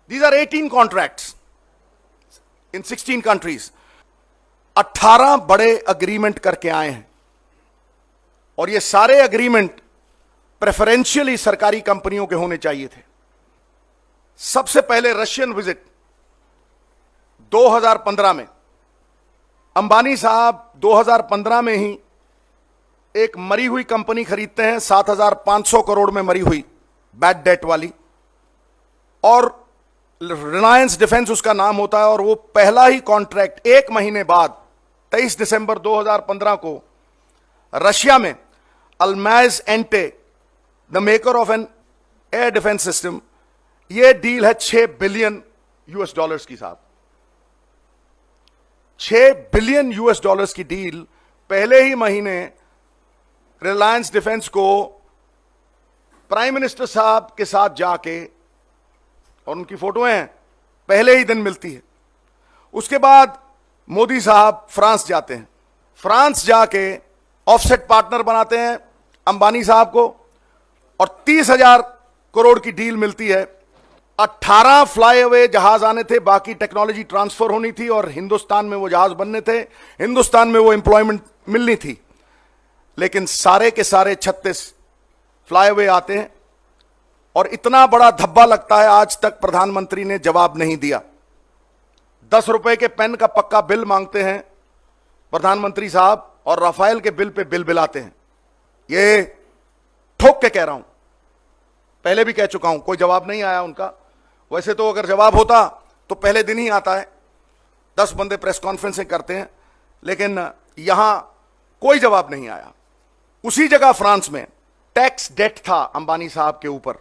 These are 18 contracts in 16 countries. 18 बड़े agreement करके आए हैं और ये सारे अग्रीमेंट प्रेफरेंशियली सरकारी कंपनियों के होने चाहिए थे। सबसे पहले रशियन विजिट 2015 में अंबानी साहब 2015 में ही एक मरी हुई कंपनी खरीदते हैं, 7,500 करोड़ में मरी हुई, बैड डेट वाली, और रिलायंस डिफेंस उसका नाम होता है। और वो पहला ही कॉन्ट्रैक्ट एक महीने बाद 23 दिसंबर 2015 को रशिया में Almaz Antey, the maker of an air defence system, ये डील है 6 बिलियन यूएस डॉलर्स की साथ। 6 बिलियन यूएस डॉलर्स की डील पहले ही महीने रिलायंस डिफेंस को प्राइम मिनिस्टर साहब के साथ जाके, और उनकी फोटोएं हैं, पहले ही दिन मिलती है। उसके बाद मोदी साहब फ्रांस जाते हैं, फ्रांस जाके ऑफसेट पार्टनर बनाते हैं अंबानी साहब को, और 30,000 करोड़ की डील मिलती है। 18 फ्लाईअवे जहाज आने थे, बाकी टेक्नोलॉजी ट्रांसफर होनी थी और हिंदुस्तान में वो जहाज बनने थे, हिंदुस्तान में वो एम्प्लॉयमेंट मिलनी थी। लेकिन सारे के सारे 36 फ्लाईअवे आते हैं और इतना बड़ा धब्बा लगता है, आज तक प्रधानमंत्री ने जवाब नहीं दिया। 10 रुपए के पेन का पक्का बिल मांगते हैं प्रधानमंत्री साहब और राफेल के बिल पे बिल बिलाते हैं। ये ठोक के कह रहा हूं, पहले भी कह चुका हूं, कोई जवाब नहीं आया उनका। वैसे तो अगर जवाब होता तो पहले दिन ही आता है, 10 बंदे प्रेस कॉन्फ्रेंसें करते हैं, लेकिन यहां कोई जवाब नहीं आया। उसी जगह फ्रांस में टैक्स डेट था अंबानी साहब के ऊपर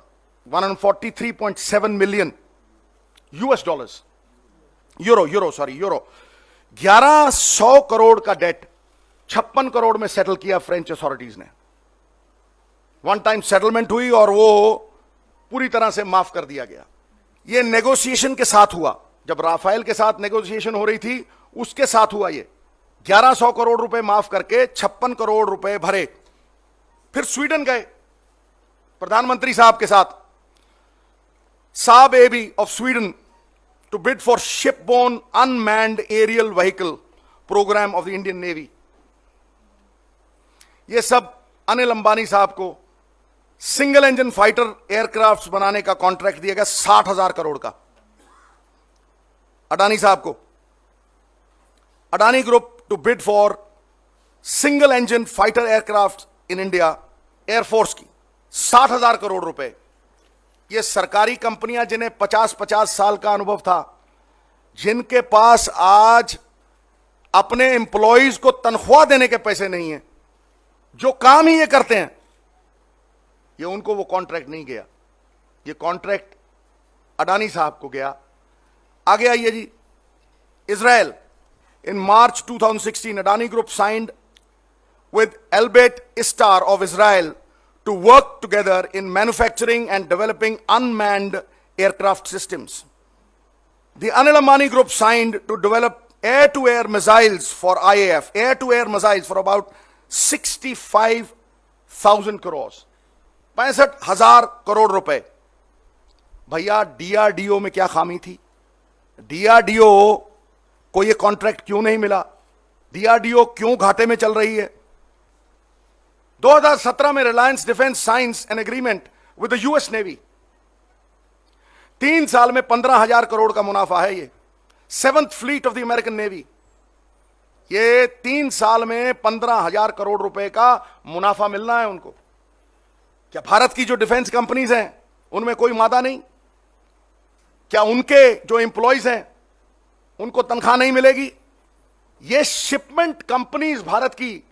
143.7 million US dollars, euro 1100 crore का डेट 56 करोड़ में सेटल किया फ्रेंच अथॉरिटीज ने। वन टाइम सेटलमेंट हुई और वो पूरी तरह से माफ कर दिया गया। ये नेगोशिएशन के साथ हुआ, जब राफेल के साथ नेगोशिएशन हो रही थी उसके साथ हुआ। ये 1100 करोड़ रुपए माफ करके 56 करोड़ रुपए भरे। फिर स्वीडन गए प्रधानमंत्री साहब के साथ, Saab AB of Sweden, to bid for shipborne unmanned aerial vehicle programme of the Indian navy. ये सब अनिल अंबानी साहब को सिंगल इंजन फाइटर एयरक्राफ्ट बनाने का कॉन्ट्रैक्ट दिया गया 60,000 करोड़ का। अडानी साहब को, Adani group to bid for single engine fighter aircraft in India, air force की 60,000 करोड़ रुपए। ये सरकारी कंपनियां जिन्हें 50-50 साल का अनुभव था, जिनके पास आज अपने एम्प्लॉयज को तनख्वाह देने के पैसे नहीं है, जो काम ही ये करते हैं, ये उनको वो कॉन्ट्रैक्ट नहीं गया। ये कॉन्ट्रैक्ट अडानी साहब को गया। आगे आइए जी, Israel. In March 2016, Adani Group signed with Elbit Istar of Israel to work together in manufacturing and developing unmanned aircraft systems. The Anil Ambani Group signed to develop air-to-air missiles for IAF, air-to-air missiles for about 65,000 crores, 65,000 crore रुपए। भैया DRDO में क्या खामी थी? DRDO को ये contract क्यों नहीं मिला? DRDO क्यों घाटे में चल रही है? 2017 में Reliance defence science an agreement with the US navy. 3 साल में 15,000 करोड़ का मुनाफा है। ये 7th fleet of the American navy. ये 3 साल में 15,000 करोड़ रुपए का मुनाफा मिलना है उनको। क्या भारत की जो डिफेंस कंपनीज हैं उनमें कोई मादा नहीं? क्या उनके जो एम्प्लॉयज हैं उनको तनख्वाह नहीं मिलेगी? ये शिपमेंट कंपनीज, भारत की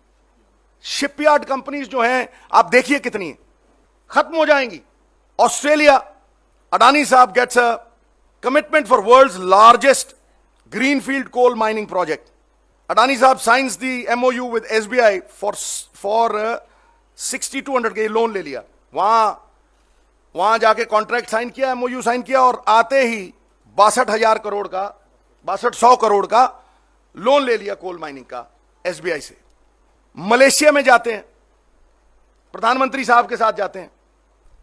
शिपयार्ड कंपनीज जो हैं, आप देखिए कितनी है, खत्म हो जाएंगी। ऑस्ट्रेलिया, अडानी साहब gets a commitment for world's largest greenfield coal mining project. Adani साहब signs the MOU with SBI for 6,200 के लोन ले लिया। वहां जाके कॉन्ट्रैक्ट साइन किया, MOU साइन किया, और आते ही 62,000 करोड़ का, 6200 करोड़ का लोन ले लिया कोल माइनिंग का SBI से। मलेशिया में जाते हैं, प्रधानमंत्री साहब के साथ जाते हैं,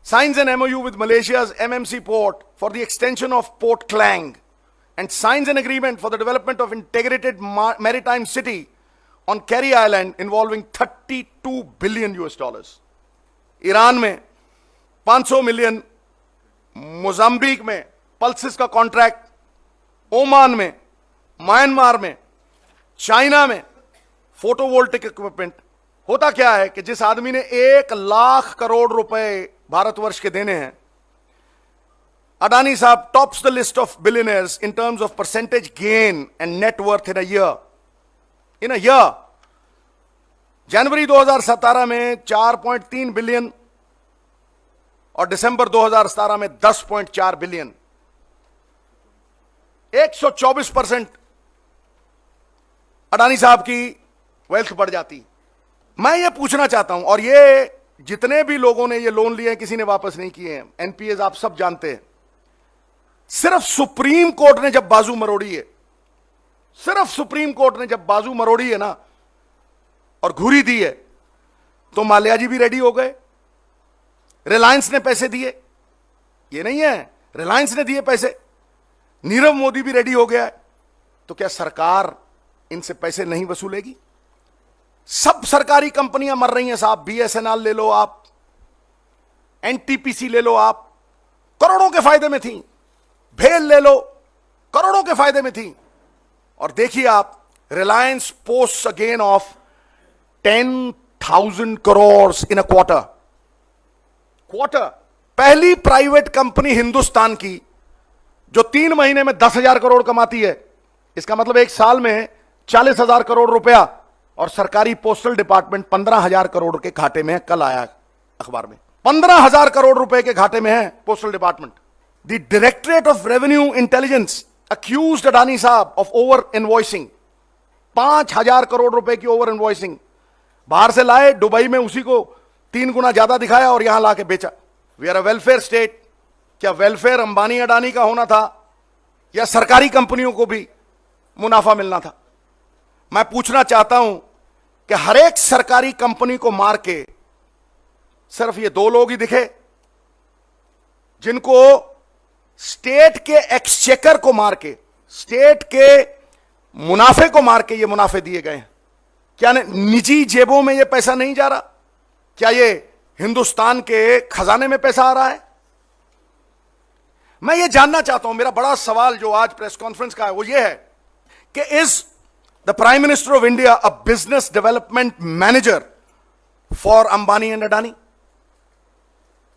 signs an MOU with Malaysia's MMC port for the extension of Port Klang, and signs an agreement for the development of integrated maritime city on Kerry Island involving 32 billion US dollars. Iran में 500 million, Mozambique में pulses का contract, Oman में, Myanmar में, China में photovoltaic equipment. होता क्या है कि जिस आदमी ने 1 लाख करोड़ रुपए भारतवर्ष के देने हैं, अडानी साहब tops the list of billionaires in terms of percentage gain and net worth in a year. जनवरी 2017 में 4.3 बिलियन और दिसंबर 2017 में 10.4 बिलियन, 124% अडानी साहब की वेल्थ बढ़ जाती। मैं ये पूछना चाहता हूं, और ये जितने भी लोगों ने ये लोन लिए हैं किसी ने वापस नहीं किए हैं, एनपीएस आप सब जानते हैं। सिर्फ सुप्रीम कोर्ट ने जब बाजू मरोड़ी है, सिर्फ सुप्रीम कोर्ट ने जब बाजू मरोड़ी है ना और घुरी दी है, तो माल्या जी भी रेडी हो गए, रिलायंस ने पैसे दिए, ये नहीं है रिलायंस ने दिए पैसे, नीरव मोदी भी रेडी हो गया है। तो क्या सरकार इनसे पैसे नहीं वसूलेगी? सब सरकारी कंपनियां मर रही हैं साहब, बीएसएनएल ले लो आप, एनटीपीसी ले लो आप, करोड़ों के फायदे में थी, भेल ले लो, करोड़ों के फायदे में थी। और देखिए आप, Reliance post a gain of 10,000 crore in a quarter. पहली प्राइवेट कंपनी हिंदुस्तान की जो 3 महीने में 10,000 करोड़ कमाती है, इसका मतलब एक साल में 40,000 करोड़ रुपया। और सरकारी पोस्टल डिपार्टमेंट 15,000 करोड़ के घाटे में है, कल आया अखबार में 15,000 करोड़ रुपए के घाटे में है postal department. The directorate of revenue intelligence accused Adani साहब ऑफ ओवर इनवॉइसिंग, 5,000 करोड़ रुपए की ओवर इनवॉइसिंग। बाहर से लाए, दुबई में उसी को 3 गुना ज्यादा दिखाया और यहां लाके बेचा। We are a welfare state. क्या वेलफेयर अंबानी अडानी का होना था या सरकारी कंपनियों को भी मुनाफा मिलना था? मैं पूछना चाहता हूं कि हर एक सरकारी कंपनी को मार के सिर्फ ये 2 लोग ही दिखे जिनको स्टेट के एक्सचेकर को मार के, स्टेट के मुनाफे को मार के ये मुनाफे दिए गए हैं। क्या निजी जेबों में ये पैसा नहीं जा रहा? क्या ये हिंदुस्तान के खजाने में पैसा आ रहा है? मैं ये जानना चाहता हूं, मेरा बड़ा सवाल जो आज प्रेस कॉन्फ्रेंस का है वो ये है कि is the prime minister of India a business development manager for Ambani and Adani?